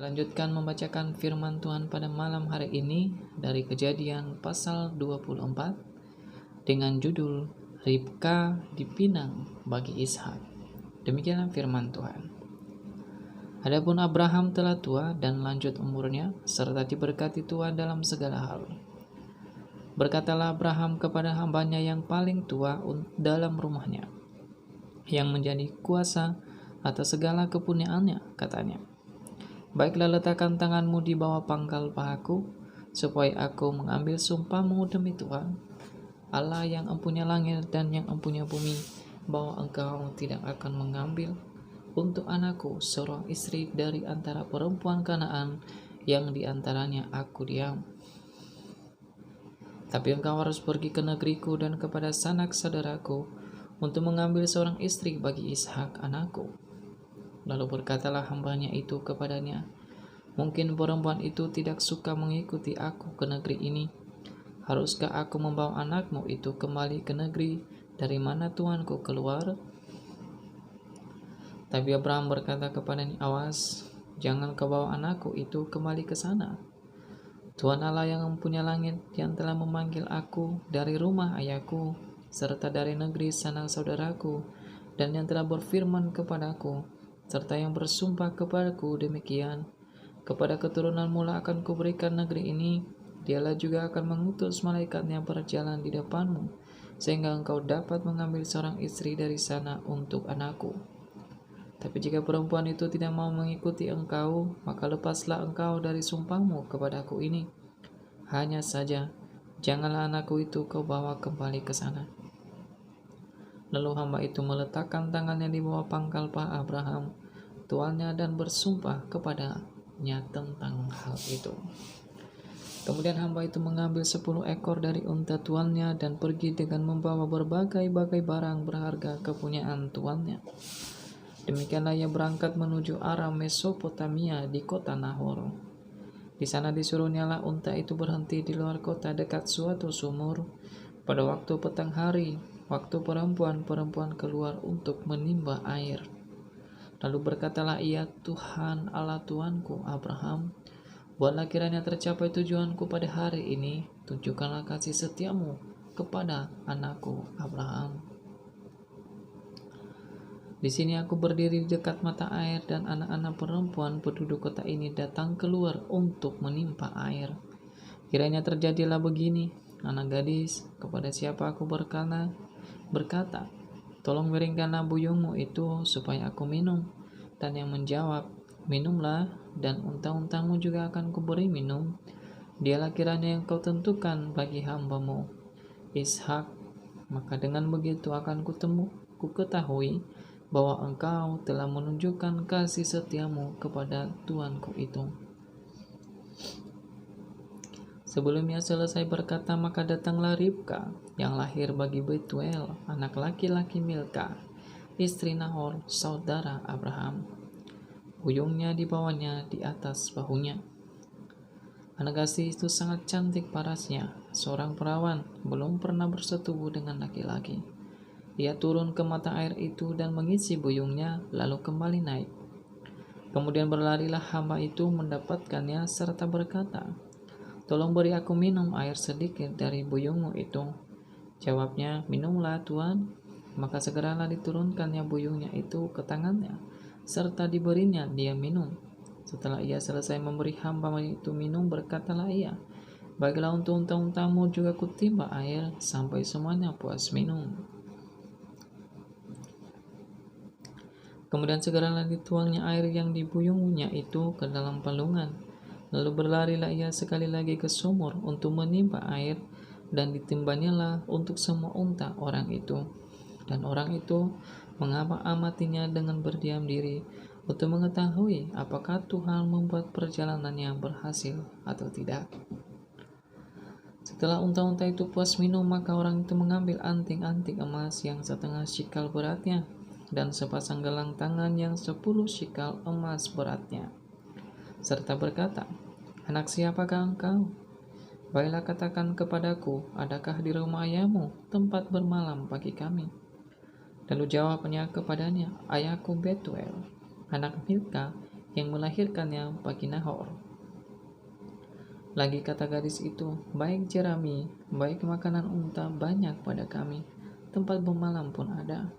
Kita lanjutkan membacakan firman Tuhan pada malam hari ini dari Kejadian pasal 24 dengan judul Ribka dipinang bagi Ishak. Demikianlah firman Tuhan. Adapun Abraham telah tua dan lanjut umurnya, serta diberkati Tuhan dalam segala hal. Berkatalah Abraham kepada hambanya yang paling tua dalam rumahnya, yang menjadi kuasa atas segala kepunyaannya, katanya, "Baiklah, letakkan tanganmu di bawah pangkal pahaku, supaya aku mengambil sumpahmu demi Tuhan, Allah yang empunya langit dan yang empunya bumi, bahwa engkau tidak akan mengambil untuk anakku seorang istri dari antara perempuan Kanaan yang di antaranya aku diam. Tapi engkau harus pergi ke negeriku dan kepada sanak saudaraku untuk mengambil seorang istri bagi Ishak anakku." Lalu berkatalah hambanya itu kepadanya, "Mungkin perempuan itu tidak suka mengikuti aku ke negeri ini. Haruskah aku membawa anakmu itu kembali ke negeri dari mana tuanku keluar?" Tapi Abraham berkata kepadanya, "Awas, jangan kau bawa anakku itu kembali ke sana. Tuhan Allah yang mempunyai langit, yang telah memanggil aku dari rumah ayahku, serta dari negeri sanak saudaraku, dan yang telah berfirman kepadaku, serta yang bersumpah kepadaku demikian, kepada keturunanmu lah akan kuberikan negeri ini. Dialah juga akan mengutus malaikatnya berjalan di depanmu, sehingga engkau dapat mengambil seorang istri dari sana untuk anakku. Tapi jika perempuan itu tidak mau mengikuti engkau, maka lepaslah engkau dari sumpahmu kepadaku ini. Hanya saja, janganlah anakku itu kau bawa kembali ke sana." Lalu hamba itu meletakkan tangannya di bawah pangkal paha Abraham, tuannya, dan bersumpah kepadanya tentang hal itu. Kemudian hamba itu mengambil 10 ekor dari unta tuannya dan pergi dengan membawa berbagai-bagai barang berharga kepunyaan tuannya. Demikianlah ia berangkat menuju arah Mesopotamia di kota Nahor. Di sana disuruhnyalah unta itu berhenti di luar kota dekat suatu sumur pada waktu petang hari, waktu perempuan-perempuan keluar untuk menimba air. Lalu berkatalah ia, "Tuhan Allah Tuanku Abraham, buatlah kiranya tercapai tujuanku pada hari ini. Tunjukkanlah kasih setiamu kepada anakku Abraham. Di sini aku berdiri di dekat mata air, dan anak-anak perempuan penduduk kota ini datang keluar untuk menimba air. Kiranya terjadilah begini, anak gadis, kepada siapa aku berkata, tolong miringkanlah buyungmu itu supaya aku minum. Dan yang menjawab, minumlah, dan unta-untamu juga akan kuberi minum. Dialah kiranya yang kau tentukan bagi hambamu Ishak. Maka dengan begitu akan ku ketahui bahwa engkau telah menunjukkan kasih setiamu kepada tuanku itu." Sebelum ia selesai berkata, maka datanglah Ribka yang lahir bagi Betuel, anak laki-laki Milka, istri Nahor, saudara Abraham. Buyungnya dibawanya di atas bahunya. Anak gadis itu sangat cantik parasnya, seorang perawan, belum pernah bersetubuh dengan laki-laki. Ia turun ke mata air itu dan mengisi buyungnya, lalu kembali naik. Kemudian berlarilah hamba itu mendapatkannya serta berkata, "Tolong beri aku minum air sedikit dari buyungmu itu." Jawabnya, "Minumlah Tuan." Maka segeralah diturunkannya buyungnya itu ke tangannya, serta diberinya dia minum. Setelah ia selesai memberi hamba itu minum, berkatalah ia, "Baiklah, untuk unta-untamu juga kutimba air sampai semuanya puas minum." Kemudian segeralah dituangnya air yang dibuyungnya itu ke dalam palungan. Lalu berlarilah ia sekali lagi ke sumur untuk menimba air, dan ditimbanyalah untuk semua unta orang itu. Dan orang itu mengamatinya dengan berdiam diri untuk mengetahui apakah Tuhan membuat perjalanannya berhasil atau tidak. Setelah unta-unta itu puas minum, maka orang itu mengambil anting-anting emas yang setengah shikal beratnya, dan sepasang gelang tangan yang 10 shikal emas beratnya, serta berkata, "Anak siapakah engkau? Baiklah katakan kepadaku, adakah di rumah ayahmu tempat bermalam bagi kami?" Lalu jawabnya kepadanya, "Ayahku Betuel, anak Milka, yang melahirkannya bagi Nahor. Lagi kata gadis itu, baik jerami, baik makanan unta banyak pada kami, tempat bermalam pun ada.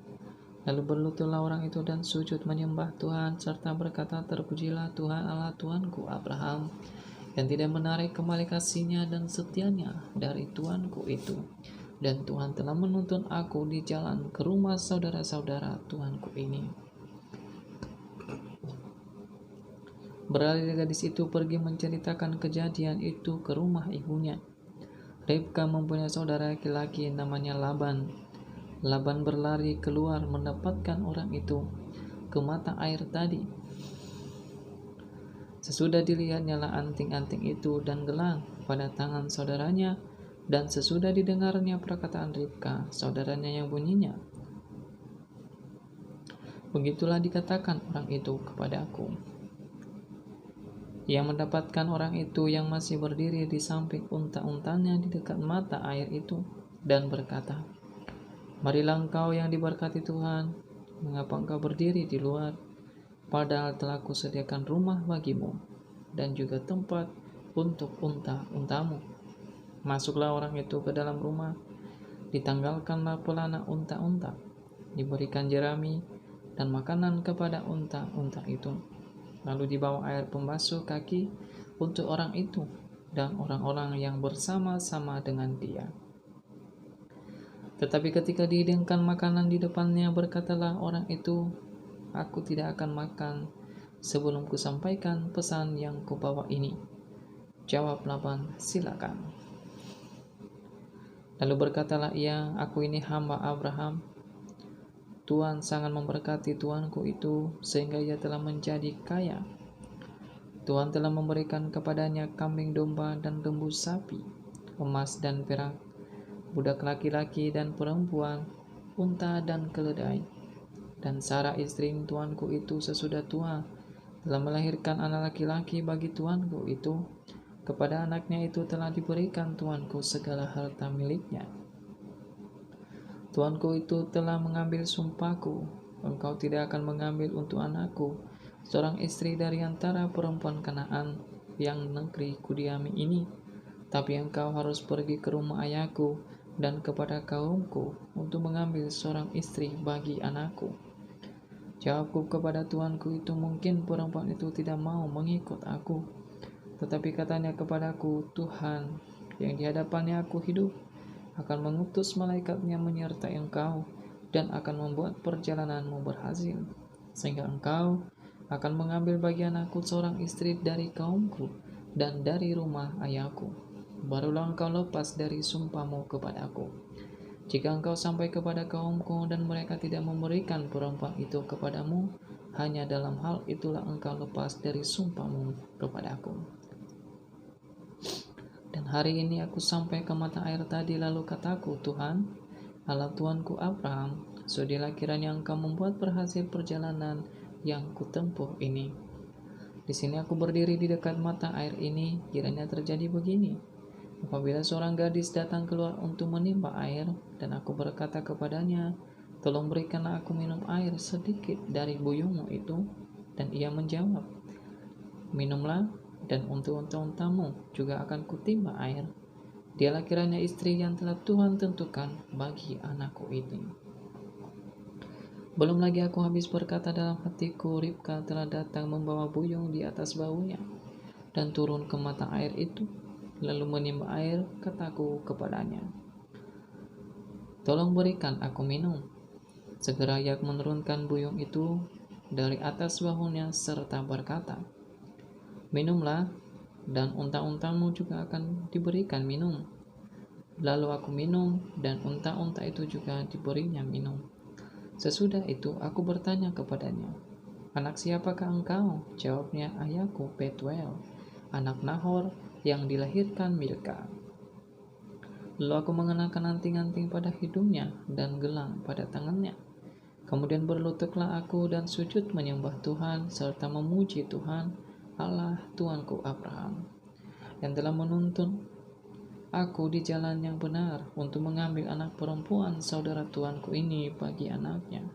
Lalu berlututlah orang itu dan sujud menyembah Tuhan, serta berkata, terpujilah Tuhan Allah Tuanku Abraham, yang tidak menarik kembali kasihnya dan setianya dari Tuanku itu. Dan Tuhan telah menuntun aku di jalan ke rumah saudara-saudara Tuanku ini. Beralih gadis itu pergi menceritakan kejadian itu ke rumah ibunya. Ribka mempunyai saudara laki-laki namanya Laban. Laban berlari keluar mendapatkan orang itu ke mata air tadi. Sesudah dilihatnya lah anting-anting itu dan gelang pada tangan saudaranya, dan sesudah didengarnya perkataan Ribka, saudaranya yang bunyinya, begitulah dikatakan orang itu kepada aku. Ia mendapatkan orang itu yang masih berdiri di samping unta-untanya di dekat mata air itu, dan berkata, marilah engkau yang diberkati Tuhan, mengapa engkau berdiri di luar, padahal telah kusediakan rumah bagimu, dan juga tempat untuk unta-untamu. Masuklah orang itu ke dalam rumah, ditanggalkanlah pelana unta-unta, diberikan jerami dan makanan kepada unta-unta itu. Lalu dibawa air pembasuh kaki untuk orang itu dan orang-orang yang bersama-sama dengan dia. Tetapi ketika dihidangkan makanan di depannya, berkatalah orang itu, aku tidak akan makan sebelum kusampaikan pesan yang kubawa ini. Jawab Laban, silakan. Lalu berkatalah ia, aku ini hamba Abraham. Tuhan sangat memberkati tuanku itu sehingga ia telah menjadi kaya. Tuhan telah memberikan kepadanya kambing domba dan lembu sapi, emas dan perak, budak laki-laki dan perempuan, unta dan keledai. Dan Sarah istri tuanku itu sesudah tua telah melahirkan anak laki-laki bagi tuanku itu. Kepada anaknya itu telah diberikan tuanku segala harta miliknya. Tuanku itu telah mengambil sumpahku, engkau tidak akan mengambil untuk anakku seorang istri dari antara perempuan Kanaan yang negeri kudiami ini, tapi engkau harus pergi ke rumah ayahku dan kepada kaumku untuk mengambil seorang istri bagi anakku. Jawabku kepada tuanku itu, mungkin perempuan itu tidak mau mengikut aku, tetapi katanya kepadaku, Tuhan yang di hadapannya aku hidup akan mengutus malaikatnya menyertai engkau dan akan membuat perjalananmu berhasil, sehingga engkau akan mengambil bagi anakku seorang istri dari kaumku dan dari rumah ayahku. Barulah engkau lepas dari sumpahmu kepadaku. Jika engkau sampai kepada kaumku dan mereka tidak memberikan perempuan itu kepadamu, hanya dalam hal itulah engkau lepas dari sumpahmu kepadaku. Dan hari ini aku sampai ke mata air tadi, lalu kataku, Tuhan, Allah Tuanku Abraham, sudilah kiranya engkau membuat berhasil perjalanan yang kutempuh ini. Di sini aku berdiri di dekat mata air ini, kiranya terjadi begini. Apabila seorang gadis datang keluar untuk menimba air, dan aku berkata kepadanya, tolong berikanlah aku minum air sedikit dari buyungmu itu, dan ia menjawab, minumlah, dan untuk unta-untamu juga akan kutimba air. Dialah kiranya istri yang telah Tuhan tentukan bagi anakku ini. Belum lagi aku habis berkata dalam hatiku, Ribka telah datang membawa buyung di atas bahunya dan turun ke mata air itu, lalu menimba air. Kataku kepadanya, tolong berikan aku minum. Segera ia menurunkan buyung itu dari atas bahunya serta berkata, minumlah, dan unta-untamu juga akan diberikan minum. Lalu aku minum, dan unta-unta itu juga diberinya minum. Sesudah itu aku bertanya kepadanya, anak siapakah engkau? Jawabnya, ayahku Betuel, anak Nahor yang dilahirkan Milka. Lalu aku mengenakan anting-anting pada hidungnya dan gelang pada tangannya. Kemudian berlututlah aku dan sujud menyembah Tuhan serta memuji Tuhan Allah Tuanku Abraham, yang telah menuntun aku di jalan yang benar untuk mengambil anak perempuan saudara tuanku ini bagi anaknya.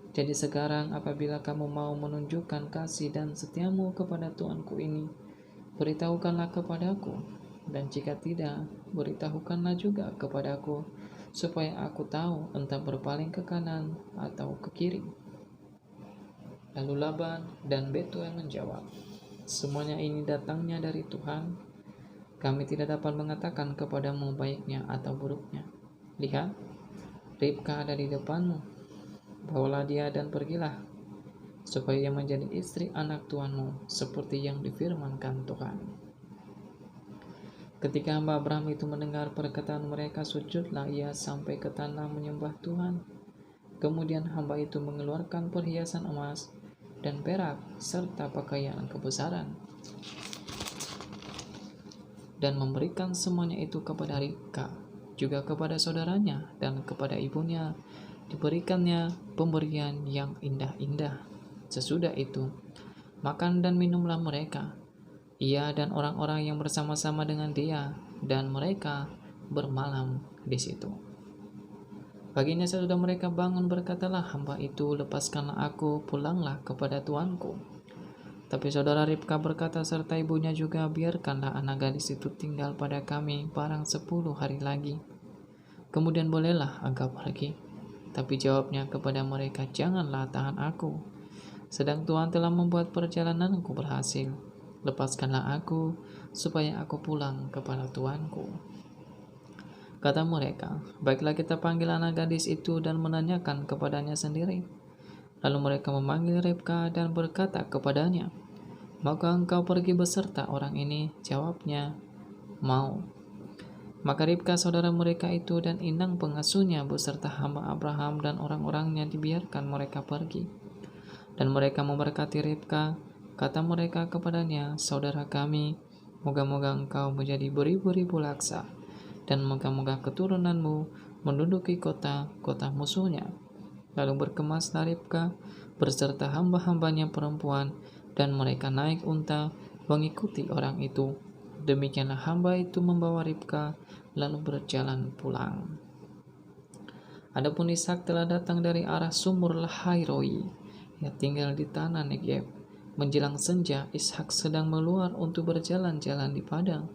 Jadi sekarang apabila kamu mau menunjukkan kasih dan setiamu kepada Tuanku ini, beritahukanlah kepadaku, dan jika tidak, beritahukanlah juga kepadaku, supaya aku tahu entah berpaling ke kanan atau ke kiri. Lalu Laban dan Betuel menjawab, semuanya ini datangnya dari Tuhan. Kami tidak dapat mengatakan kepadamu baiknya atau buruknya. Lihat, Ribka ada di depanmu. Bawalah dia dan pergilah, supaya ia menjadi istri anak tuanmu, seperti yang difirmankan Tuhan. Ketika hamba Abraham itu mendengar perkataan mereka, sujudlah ia sampai ke tanah menyembah Tuhan. Kemudian hamba itu mengeluarkan perhiasan emas dan perak serta pakaian kebesaran, dan memberikan semuanya itu kepada Ribka, juga kepada saudaranya dan kepada ibunya. Diberikannya pemberian yang indah-indah. Sesudah itu, makan dan minumlah mereka, ia dan orang-orang yang bersama-sama dengan dia, dan mereka bermalam di situ. Paginya sesudah mereka bangun, berkatalah hamba itu, lepaskanlah aku, pulanglah kepada tuanku. Tapi saudara Ribka berkata serta ibunya juga, biarkanlah anak gadis itu tinggal pada kami barang 10 hari lagi. Kemudian bolehlah engkau pergi. Tapi jawabnya kepada mereka, janganlah tahan aku, sedang Tuhan telah membuat perjalananku berhasil. Lepaskanlah aku, supaya aku pulang kepada tuanku. Kata mereka, baiklah kita panggil anak gadis itu dan menanyakan kepadanya sendiri. Lalu mereka memanggil Ribka dan berkata kepadanya, maka engkau pergi beserta orang ini? Jawabnya, mau. Maka Ribka saudara mereka itu dan inang pengasuhnya beserta hamba Abraham dan orang-orangnya dibiarkan mereka pergi. Dan mereka memberkati Ribka. Kata mereka kepadanya, saudara kami, moga-moga engkau menjadi beribu-ribu laksa, dan moga-moga keturunanmu menduduki kota-kota musuhnya. Lalu berkemaslah Ribka beserta hamba-hambanya perempuan, dan mereka naik unta mengikuti orang itu. Demikianlah hamba itu membawa Ribka lalu berjalan pulang. Adapun Ishak telah datang dari arah sumur Lahairoi. Ia tinggal di tanah Negeb. Menjelang senja, Ishak sedang keluar untuk berjalan-jalan di padang.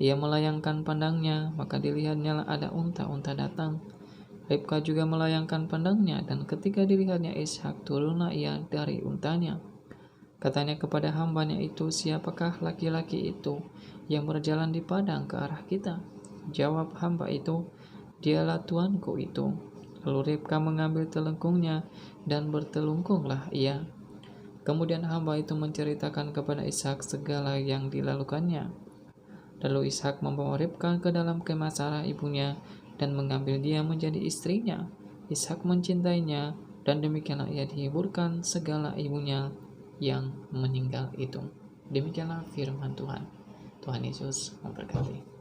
Ia melayangkan pandangnya, maka dilihatnya ada unta-unta datang. Ribka juga melayangkan pandangnya, dan ketika dilihatnya Ishak, turunlah ia dari untanya. Katanya kepada hambanya itu, siapakah laki-laki itu yang berjalan di padang ke arah kita? Jawab hamba itu, dialah tuanku itu. Lalu Ribka mengambil telengkungnya dan bertelungkunglah ia. Kemudian hamba itu menceritakan kepada Ishak segala yang dilakukannya. Lalu Ishak membawa Ribka ke dalam kemah Sarah ibunya dan mengambil dia menjadi istrinya. Ishak mencintainya, dan demikianlah ia dihiburkan segala ibunya yang meninggal itu. Demikianlah firman Tuhan. Tuhan Yesus memberkati.